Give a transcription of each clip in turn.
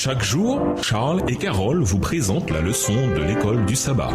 Chaque jour, Charles et Carole vous présentent la leçon de l'école du sabbat.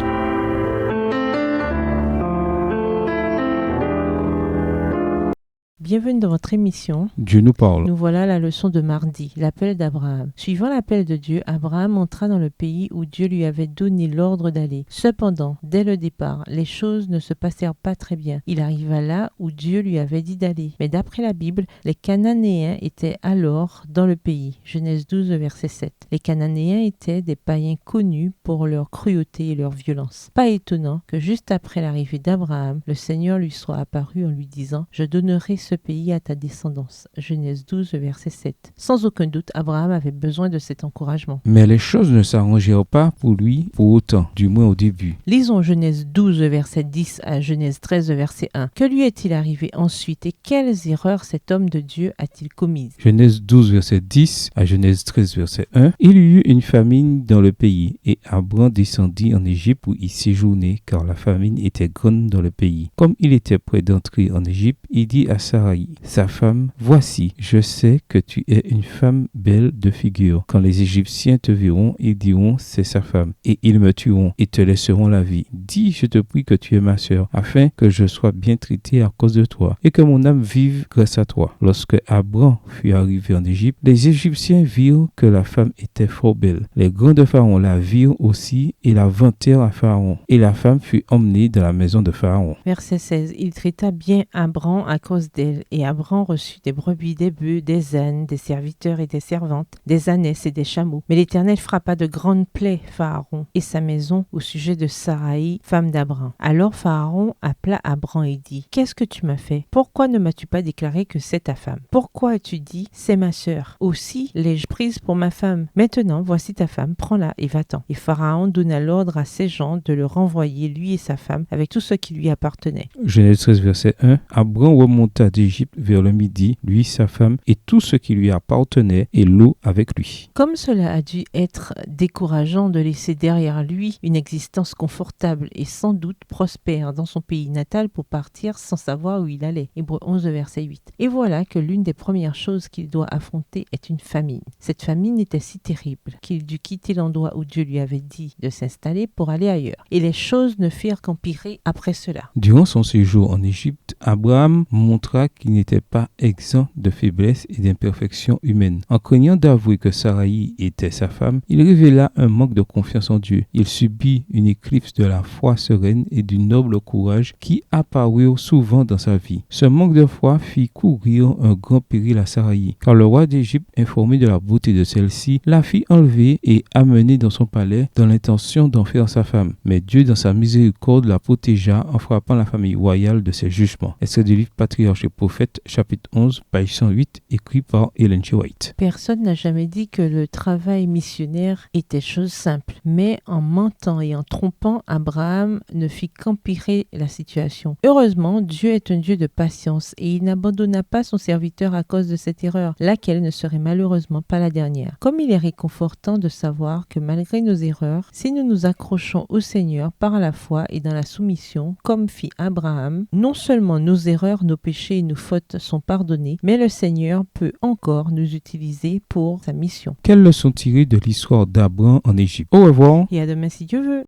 Bienvenue dans votre émission. Dieu nous parle. Nous voilà à la leçon de mardi, l'appel d'Abraham. Suivant l'appel de Dieu, Abraham entra dans le pays où Dieu lui avait donné l'ordre d'aller. Cependant, dès le départ, les choses ne se passèrent pas très bien. Il arriva là où Dieu lui avait dit d'aller. Mais d'après la Bible, les Cananéens étaient alors dans le pays. Genèse 12, verset 7. Les Cananéens étaient des païens connus pour leur cruauté et leur violence. Pas étonnant que juste après l'arrivée d'Abraham, le Seigneur lui soit apparu en lui disant « Je donnerai ce pays à ta descendance ». Genèse 12, verset 7. Sans aucun doute, Abraham avait besoin de cet encouragement. Mais les choses ne s'arrangèrent pas pour lui pour autant, du moins au début. Lisons Genèse 12, verset 10 à Genèse 13, verset 1. Que lui est-il arrivé ensuite et quelles erreurs cet homme de Dieu a-t-il commises? Genèse 12, verset 10 à Genèse 13, verset 1. Il y eut une famine dans le pays, et Abraham descendit en Égypte pour y séjourner, car la famine était grande dans le pays. Comme il était près d'entrer en Égypte, il dit à Sarai, sa femme, « Voici, je sais que tu es une femme belle de figure. Quand les Égyptiens te verront, ils diront, c'est sa femme, et ils me tueront et te laisseront la vie. Dis, je te prie que tu es ma sœur, afin que je sois bien traité à cause de toi, et que mon âme vive grâce à toi. » Lorsque Abraham fut arrivé en Égypte, les Égyptiens virent que la femme était fort belle. Les grands de Pharaon la virent aussi et la vantèrent à Pharaon. Et la femme fut emmenée dans la maison de Pharaon. Verset 16. Il traita bien Abraham à cause d'elle. Et Abraham reçut des brebis, des bœufs, des ânes, des serviteurs et des servantes, des ânesses et des chameaux. Mais l'Éternel frappa de grandes plaies Pharaon et sa maison au sujet de Sarai, femme d'Abraham. Alors Pharaon appela Abraham et dit, « Qu'est-ce que tu m'as fait? Pourquoi ne m'as-tu pas déclaré que c'est ta femme? Pourquoi as-tu dit, c'est ma sœur? Aussi l'ai-je prise pour ma femme. Maintenant, voici ta femme, prends-la et va-t'en. » Et Pharaon donna l'ordre à ses gens de le renvoyer, lui et sa femme, avec tout ce qui lui appartenait. Genèse 13, verset 1. Abraham remonta d'Égypte vers le midi, lui, sa femme et tout ce qui lui appartenait, et l'eau avec lui. Comme cela a dû être décourageant de laisser derrière lui une existence confortable et sans doute prospère dans son pays natal pour partir sans savoir où il allait. Hébreux 11, verset 8. Et voilà que l'une des premières choses qu'il doit affronter est une famine. Cette famine était si terrible qu'il dut quitter l'endroit où Dieu lui avait dit de s'installer pour aller ailleurs. Et les choses ne firent qu'empirer après cela. Durant son séjour en Égypte, Abraham montra qu'il n'était pas exempt de faiblesse et d'imperfection humaine. En craignant d'avouer que Sarai était sa femme, il révéla un manque de confiance en Dieu. Il subit une éclipse de la foi sereine et du noble courage qui apparurent souvent dans sa vie. Ce manque de foi fit courir un grand péril à Sarai, car le roi d'Égypte, informé de la beauté de celle-ci, la fit enlever et amener dans son palais dans l'intention d'en faire sa femme. Mais Dieu, dans sa miséricorde, la protégea en frappant la famille royale de ses jugements. Extrait du livre Patriarches et Prophètes, chapitre 11, page 108, écrit par Ellen G. White. Personne n'a jamais dit que le travail missionnaire était chose simple, mais en mentant et en trompant, Abraham ne fit qu'empirer la situation. Heureusement, Dieu est un Dieu de patience et il n'abandonna pas son serviteur à cause de cette erreur, laquelle ne serait malheureusement pas la dernière. Comme il est réconfortant de savoir que malgré nos erreurs, si nous nous accrochons au Seigneur par la foi et dans la soumission, comme fit Abraham, non seulement nos erreurs, nos péchés et nos fautes sont pardonnés, mais le Seigneur peut encore nous utiliser pour sa mission. Quelle leçon tirer de l'histoire d'Abraham en Égypte? Au revoir. Et à demain si Dieu veut.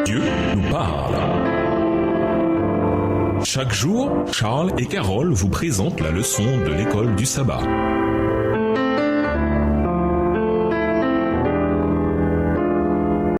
Dieu nous parle. Chaque jour, Charles et Carole vous présentent la leçon de l'école du sabbat.